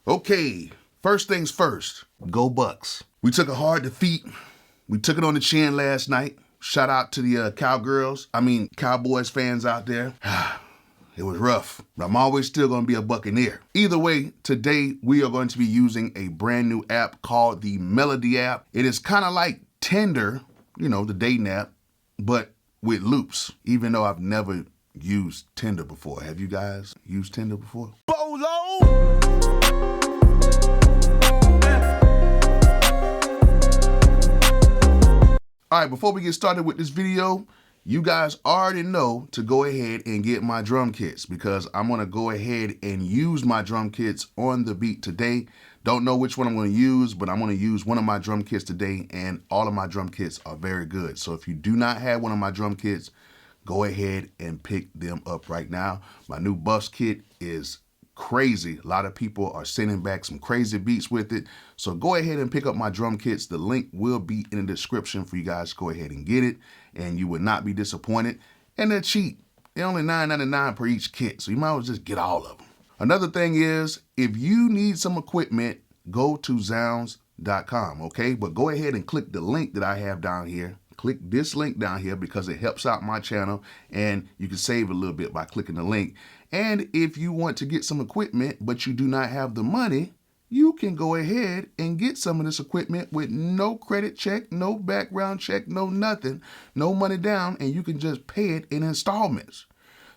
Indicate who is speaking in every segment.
Speaker 1: Okay, first things first, go Bucks. We took a hard defeat. We took it on the chin last night. Shout out to the Cowboys fans out there. It was rough, but I'm always still going to be a Buccaneer. Either way, today we are going to be using a brand new app called the Melody app. It is kind of like Tinder, you know, the dating app, but with loops, even though I've never used Tinder before. Have you guys used Tinder before? Bolo! All right, before we get started with this video, you guys already know to go ahead and get my drum kits because I'm gonna go ahead and use my drum kits on the beat today. Don't know which one I'm gonna use, but I'm gonna use one of my drum kits today, and all of my drum kits are very good. So if you do not have one of my drum kits, go ahead and pick them up right now. My new Buffs kit is crazy. A lot of people are sending back some crazy beats with it. So go ahead and pick up my drum kits. The link will be in the description for you guys to go ahead and get it, and you would not be disappointed. And they're cheap. They're only $9.99 per each kit, so you might as well just get all of them. Another thing is, if you need some equipment, go to zZounds.com, okay? But go ahead and click the link that I have down here. Click this link down here because it helps out my channel, and you can save a little bit by clicking the link. And if you want to get some equipment, but you do not have the money, you can go ahead and get some of this equipment with no credit check, no background check, no nothing, no money down, and you can just pay it in installments.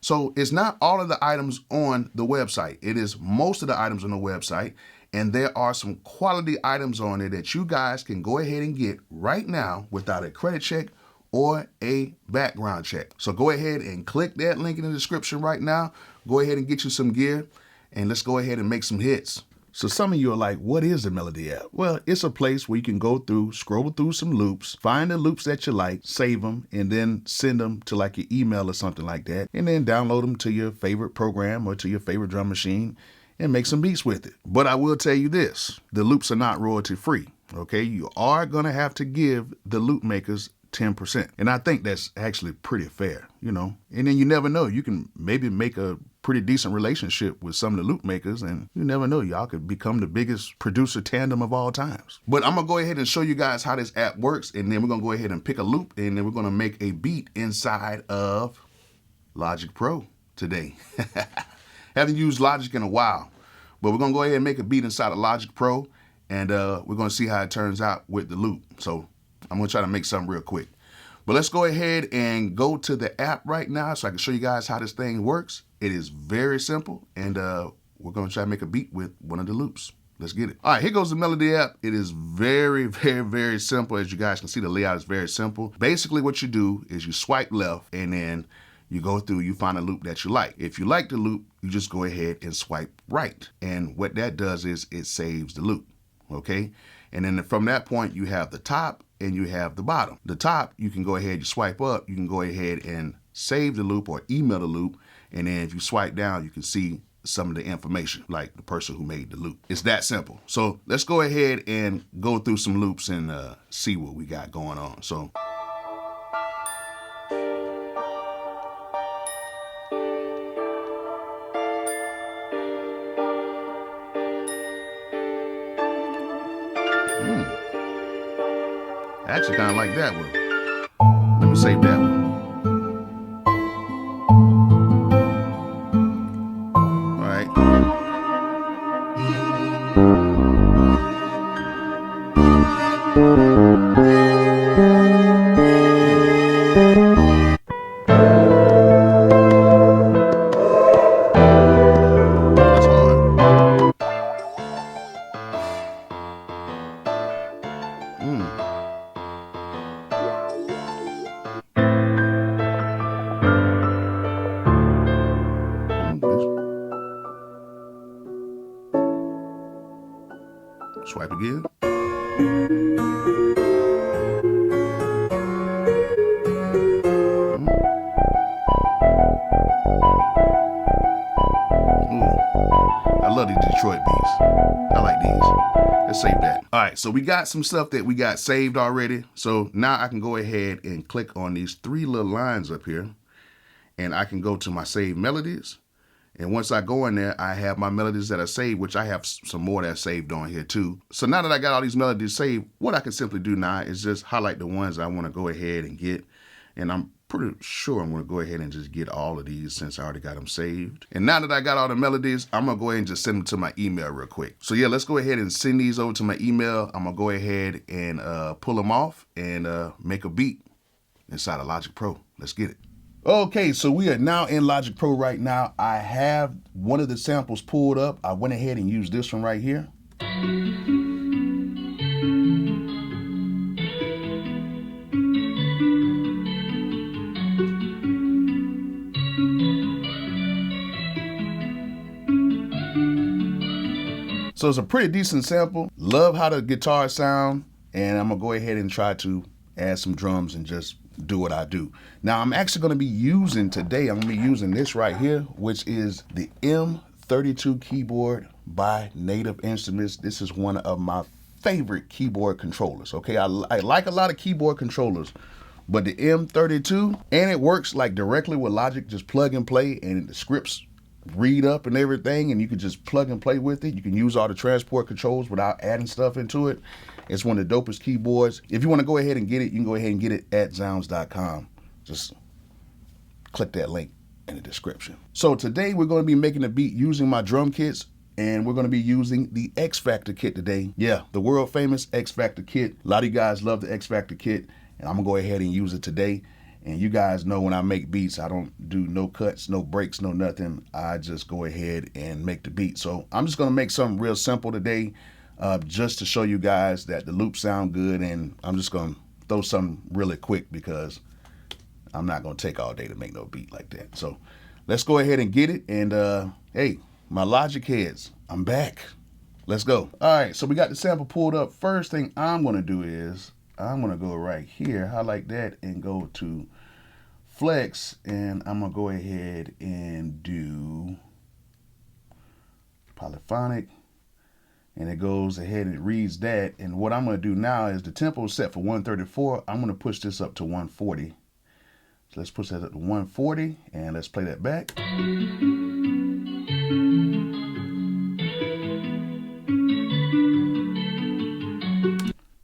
Speaker 1: So it's not all of the items on the website. It is most of the items on the website, and there are some quality items on there that you guys can go ahead and get right now without a credit check or a background check. So go ahead and click that link in the description right now. Go ahead and get you some gear, and let's go ahead and make some hits. So some of you are like, what is the Melody app? Well, it's a place where you can go through, scroll through some loops, find the loops that you like, save them, and then send them to like your email or something like that, and then download them to your favorite program or to your favorite drum machine and make some beats with it. But I will tell you this, the loops are not royalty free, okay? You are gonna have to give the loop makers 10%. And I think that's actually pretty fair, you know? And then you never know, you can maybe make a pretty decent relationship with some of the loop makers, and you never know, y'all could become the biggest producer tandem of all times. But I'm gonna go ahead and show you guys how this app works, and then we're gonna go ahead and pick a loop, and then we're gonna make a beat inside of Logic Pro today. Haven't used Logic in a while, but we're gonna go ahead and make a beat inside of Logic Pro, and we're gonna see how it turns out with the loop. So I'm gonna try to make something real quick. But let's go ahead and go to the app right now so I can show you guys how this thing works. It is very simple, and we're gonna try to make a beat with one of the loops. Let's get it. All right, here goes the Melody app. It is very, very, very simple. As you guys can see, the layout is very simple. Basically what you do is you swipe left, and then you go through, you find a loop that you like. If you like the loop, you just go ahead and swipe right. And what that does is it saves the loop, okay? And then from that point, you have the top and you have the bottom. The top, you can go ahead, you swipe up, you can go ahead and save the loop or email the loop. And then if you swipe down, you can see some of the information, like the person who made the loop. It's that simple. So let's go ahead and go through some loops and see what we got going on. So. I actually kind of like that one. Let me save that one. All right. That's hard. Swipe again. I love these Detroit beats. I like these. Let's save that. All right, so we got some stuff that we got saved already. So now I can go ahead and click on these three little lines up here, and I can go to my saved melodies, And once I go in there, I have my melodies that are saved, which I have some more that's saved on here too. So now that I got all these melodies saved, what I can simply do now is just highlight the ones I want to go ahead and get. And I'm pretty sure I'm going to go ahead and just get all of these since I already got them saved. And now that I got all the melodies, I'm going to go ahead and just send them to my email real quick. So yeah, let's go ahead and send these over to my email. I'm going to go ahead and pull them off and make a beat inside of Logic Pro. Let's get it. Okay, so we are now in Logic Pro right now. I have one of the samples pulled up. I went ahead and used this one right here. So it's a pretty decent sample. Love how the guitar sound, and I'm gonna go ahead and try to add some drums and just do what I do. Now I'm actually gonna be using today, I'm gonna be using this right here, which is the M32 keyboard by Native Instruments. This is one of my favorite keyboard controllers, okay? I like a lot of keyboard controllers, but the M32, and it works like directly with Logic, just plug and play, and the scripts read up and everything, and you can just plug and play with it. You can use all the transport controls without adding stuff into it. It's one of the dopest keyboards. If you want to go ahead and get it, you can go ahead and get it at zZounds.com. Just click that link in the description. So today we're going to be making a beat using my drum kits, and we're going to be using the X Factor kit today. Yeah, the world famous X Factor kit. A lot of you guys love the X Factor kit, and I'm going to go ahead and use it today. And you guys know when I make beats, I don't do no cuts, no breaks, no nothing. I just go ahead and make the beat. So I'm just going to make something real simple today, just to show you guys that the loops sound good. And I'm just going to throw something really quick because I'm not going to take all day to make no beat like that. So let's go ahead and get it. And hey, my Logic heads, I'm back. Let's go. All right, so we got the sample pulled up. First thing I'm going to do is I'm going to go right here, highlight that, and go to Flex, and I'm going to go ahead and do polyphonic, and it goes ahead and it reads that. And what I'm going to do now is the tempo is set for 134. I'm going to push this up to 140. So let's push that up to 140, and let's play that back.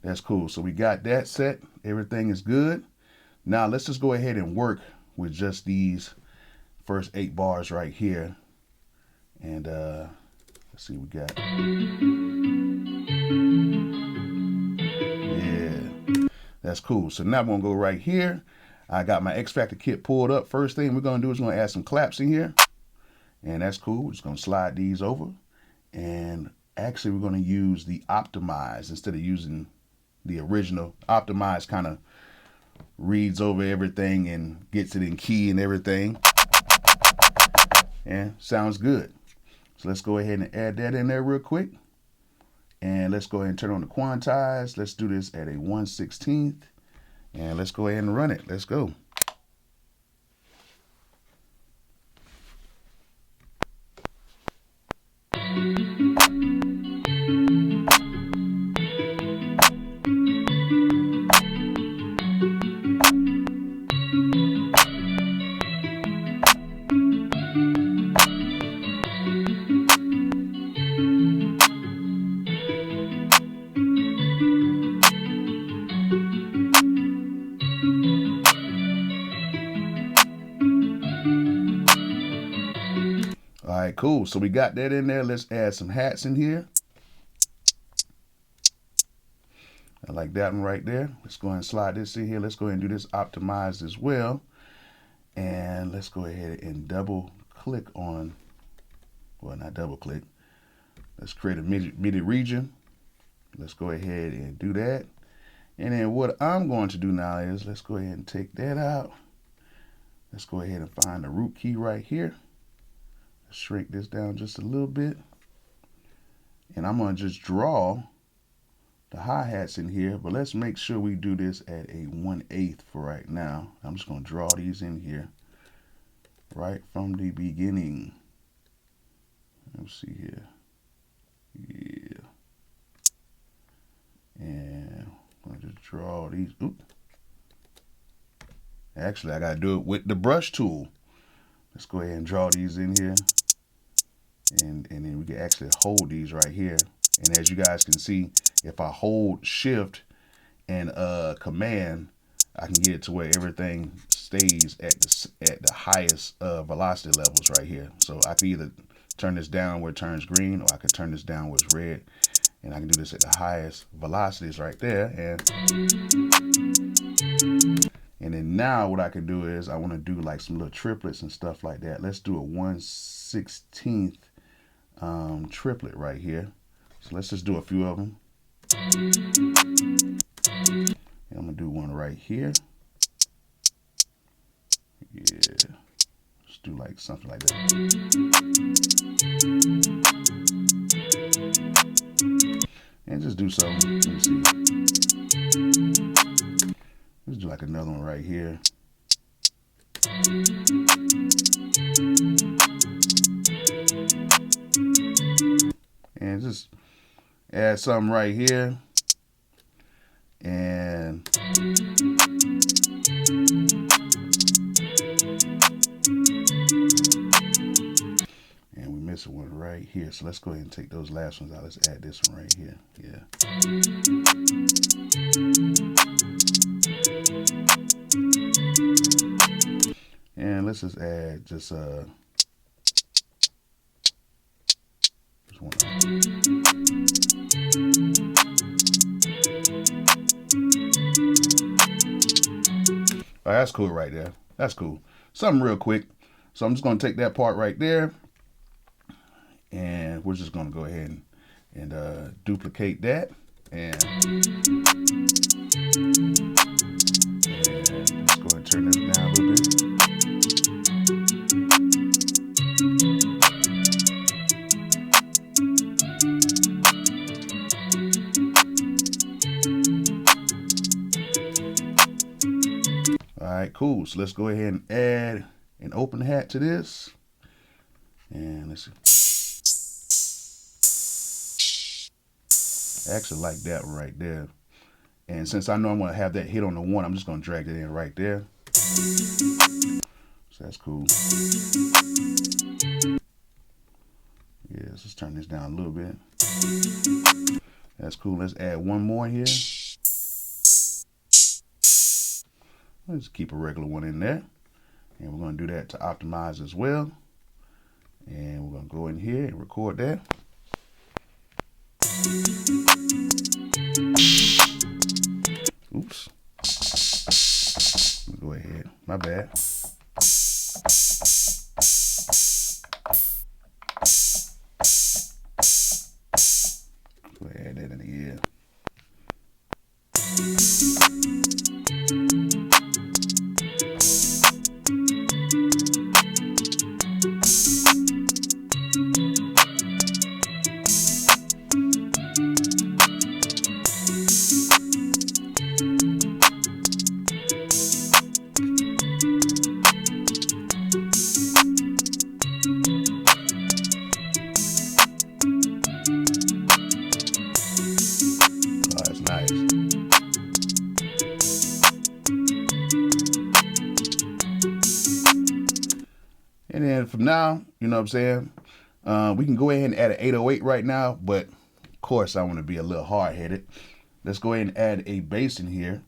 Speaker 1: That's cool. So we got that set. Everything is good. Now let's just go ahead and work with just these first 8 bars right here. And let's see what we got. Yeah, that's cool. So now I'm going to go right here. I got my X Factor kit pulled up. First thing we're going to do is going to add some claps in here. And that's cool. We're just going to slide these over. And actually we're going to use the optimize instead of using the original. Optimize kind of reads over everything and gets it in key and everything. And sounds good. So let's go ahead and add that in there real quick. And let's go ahead and turn on the quantize. Let's do this at a 1/16. And let's go ahead and run it. Let's go. All right, cool. So we got that in there. Let's add some hats in here. I like that one right there. Let's go ahead and slide this in here. Let's go ahead and do this optimized as well. And let's go ahead and double click on, well, not double click. Let's create a MIDI region. Let's go ahead and do that. And then what I'm going to do now is let's go ahead and take that out. Let's go ahead and find the root key right here. Let's shrink this down just a little bit. And I'm going to just draw the hi-hats in here, but let's make sure we do this at a 1/8 for right now. I'm just going to draw these in here right from the beginning. Let's see here. Yeah. And I'm going to just draw these. Oop. Actually, I got to do it with the brush tool. Let's go ahead and draw these in here. we can actually hold these right here. And as you guys can see, if I hold shift and command, I can get it to where everything stays at the highest velocity levels right here. So I can either turn this down where it turns green, or I can turn this down where it's red. And I can do this at the highest velocities right there. And then now what I can do is I want to do like some little triplets and stuff like that. Let's do a 1/16 triplet right here. So let's just do a few of them. And I'm going to do one right here. Yeah. Let's do like something like that. And just do something. Let me see. Let's do like another one right here. And just add something right here. And we're missing one right here. So let's go ahead and take those last ones out. Let's add this one right here. Yeah. And let's just add just one. Oh, that's cool right there. That's cool. Something real quick. So I'm just going to take that part right there. And we're just going to go ahead and duplicate that. And let's go ahead and turn this down a little bit. Alright, cool. So let's go ahead and add an open hat to this. And let's see. I actually like that one right there. And since I know I'm going to have that hit on the one, I'm just going to drag it in right there. So that's cool. Yeah, let's just turn this down a little bit. That's cool. Let's add one more here. Let's keep a regular one in there. And we're going to do that to optimize as well. And we're going to go in here and record that. Oops. Let me go ahead. My bad. Go ahead, add that in the ear. And then from now, you know what I'm saying, we can go ahead and add an 808 right now, but of course I want to be a little hard-headed. Let's go ahead and add a bass in here.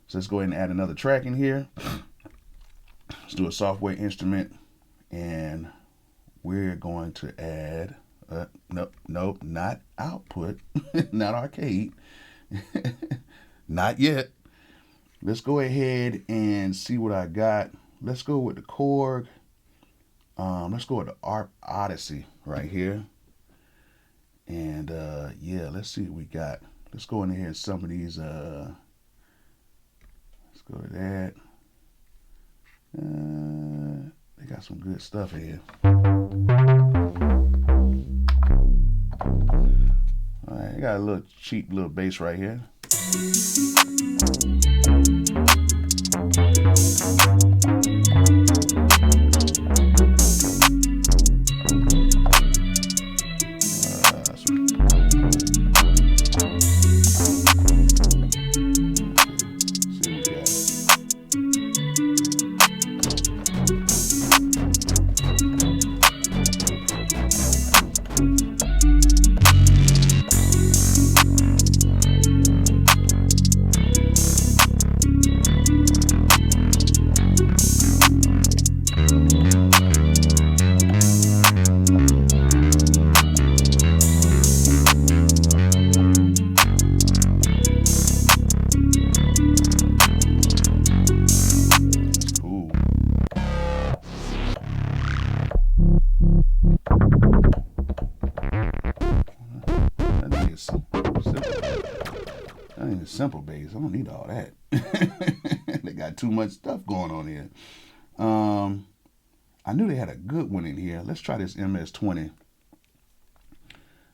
Speaker 1: So let's go ahead and add another track in here. Let's do a software instrument, and we're going to add, nope, not output, not arcade, not yet. Let's go ahead and see what I got. Let's go with the Korg. Let's go with the ARP Odyssey right here. And yeah, let's see what we got. Let's go in here and some of these, let's go to that. They got some good stuff in here. All right, I got a little cheap little bass right here. That ain't a simple bass. I don't need all that. They got too much stuff going on here. I knew they had a good one in here. Let's try this MS-20.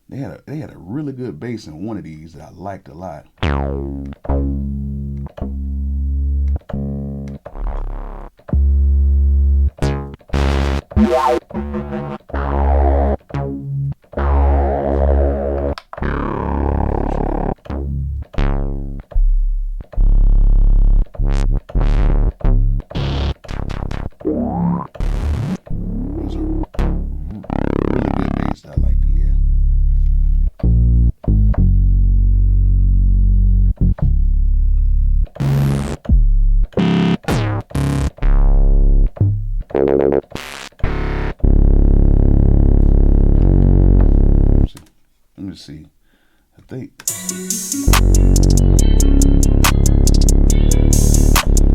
Speaker 1: They had a really good bass in one of these that I liked a lot. Let me see. I think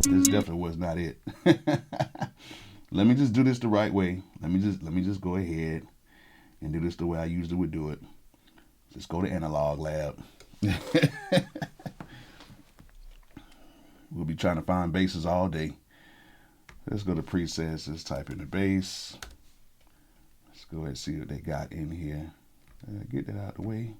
Speaker 1: this definitely was not it. Let me just do this the right way. Let me just go ahead and do this the way I usually would do it. Just go to Analog Lab. We'll be trying to find basses all day. Let's go to presets. Let's type in the bass. Let's go ahead and see what they got in here. Get that out of the way.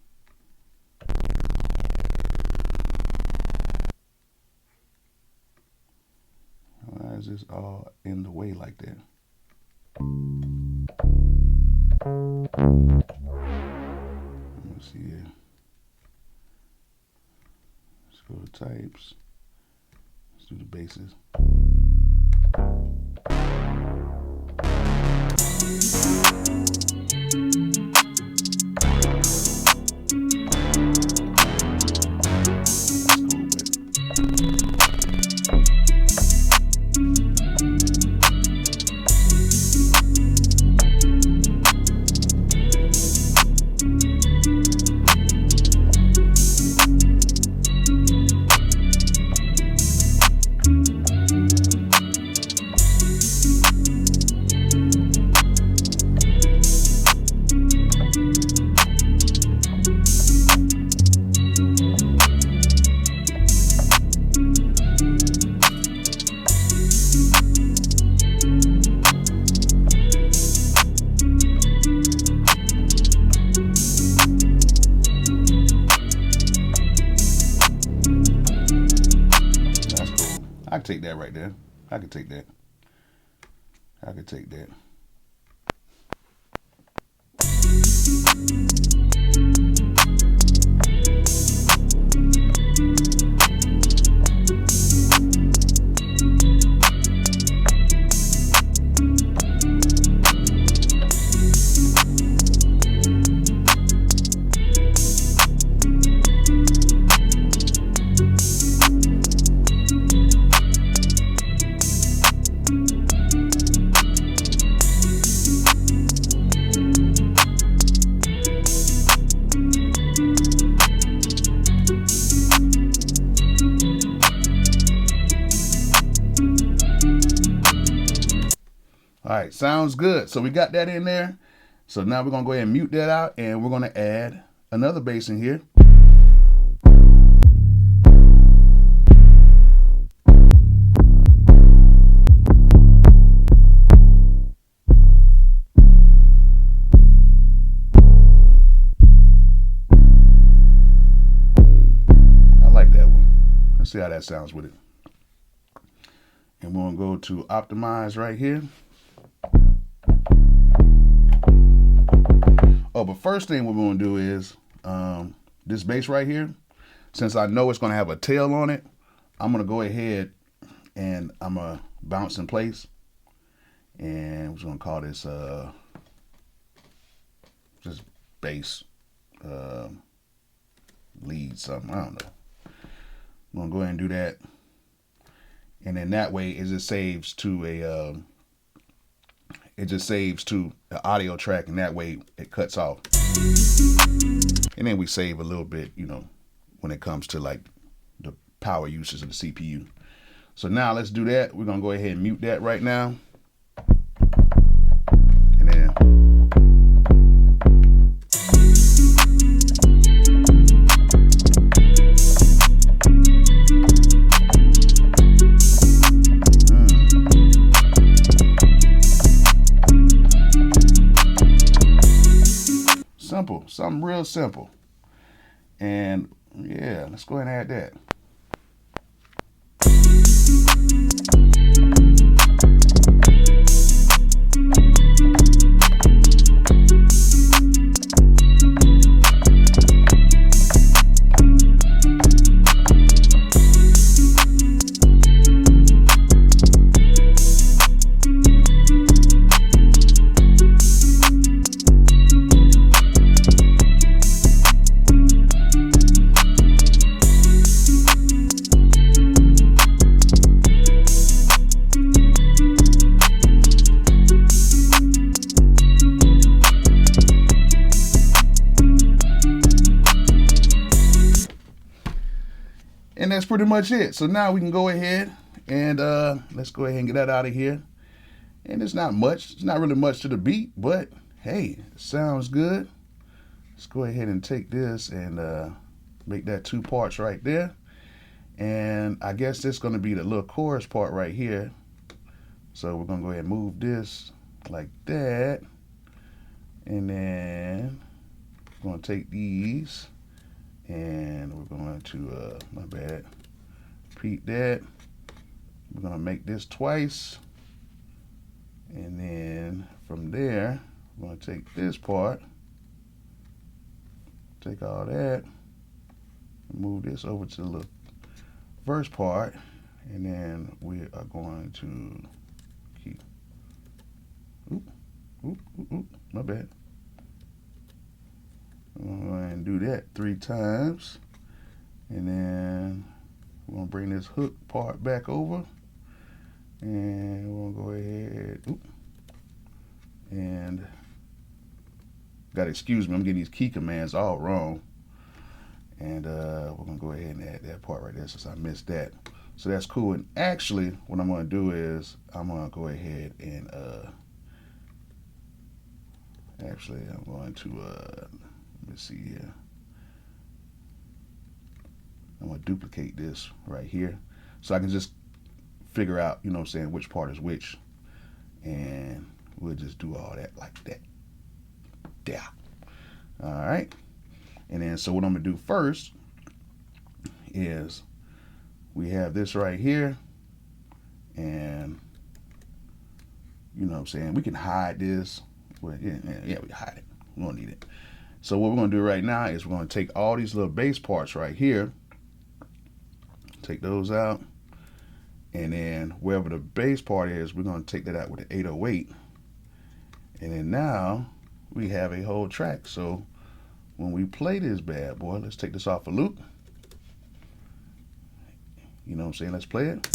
Speaker 1: Why is this all in the way like that? Let's see here. Let's go to types. Let's do the basses. I can take that right there. I can take that. I can take that. All right, sounds good. So we got that in there. So now we're going to go ahead and mute that out, and we're going to add another bass in here. I like that one. Let's see how that sounds with it. And we're going to go to optimize right here. Oh, but first thing we're going to do is this bass right here. Since I know it's going to have a tail on it, I'm going to go ahead and I'm going to bounce in place. And we're going to call this just bass lead something. I don't know. I'm going to go ahead and do that. And then that way it just saves to a the audio track, and that way it cuts off. And then we save a little bit, you know, when it comes to like the power usage of the CPU. So now let's do that. We're gonna go ahead and mute that right now. And then Something real simple. And yeah, let's go ahead and add that. And that's pretty much it. So now we can go ahead and let's go ahead and get that out of here. And it's not much. It's not really much to the beat, but hey, it sounds good. Let's go ahead and take this and make that 2 parts right there. And I guess this is going to be the little chorus part right here. So we're going to go ahead and move this like that. And then we're going to take these. And we're going to, my bad, repeat that. We're going to make this twice. And then from there, we're going to take this part, take all that, move this over to the verse part. And then we are going to keep, my bad. I'm going to go ahead and do that 3 times. And then we're going to bring this hook part back over. And we're going to go ahead. And gotta excuse me, I'm getting these key commands all wrong. And we're going to go ahead and add that part right there since I missed that. So that's cool. And actually, what I'm going to do is I'm going to go ahead and I'm going to let me see here. I'm going to duplicate this right here so I can just figure out, you know what I'm saying, which part is which. And we'll just do all that like that. Yeah. All right. And then so what I'm going to do first is we have this right here. And, you know what I'm saying, we can hide this. Well, yeah, we can hide it. We don't need it. So what we're going to do right now is we're going to take all these little bass parts right here, take those out, and then wherever the bass part is, we're going to take that out with an 808. And then now we have a whole track. So when we play this bad boy, let's take this off a loop. You know what I'm saying? Let's play it.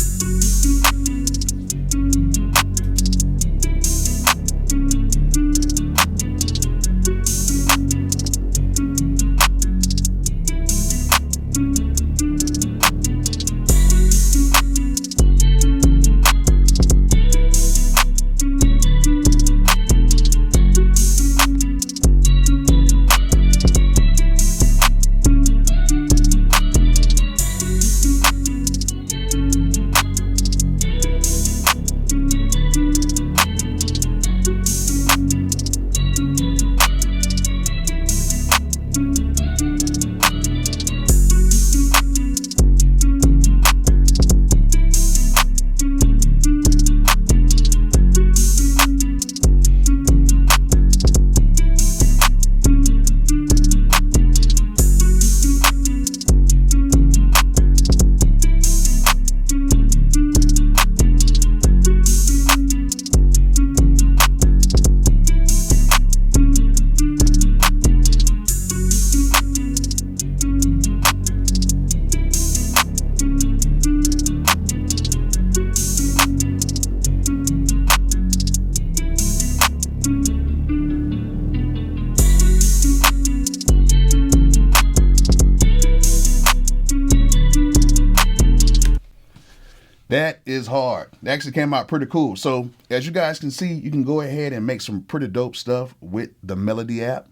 Speaker 1: That is hard. It actually came out pretty cool. So as you guys can see, you can go ahead and make some pretty dope stuff with the Melody app.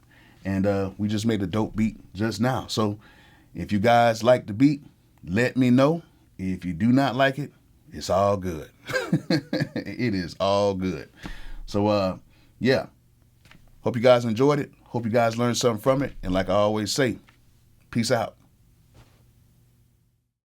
Speaker 1: And we just made a dope beat just now. So if you guys like the beat, let me know. If you do not like it, it's all good. It is all good. So yeah, hope you guys enjoyed it. Hope you guys learned something from it. And like I always say, peace out.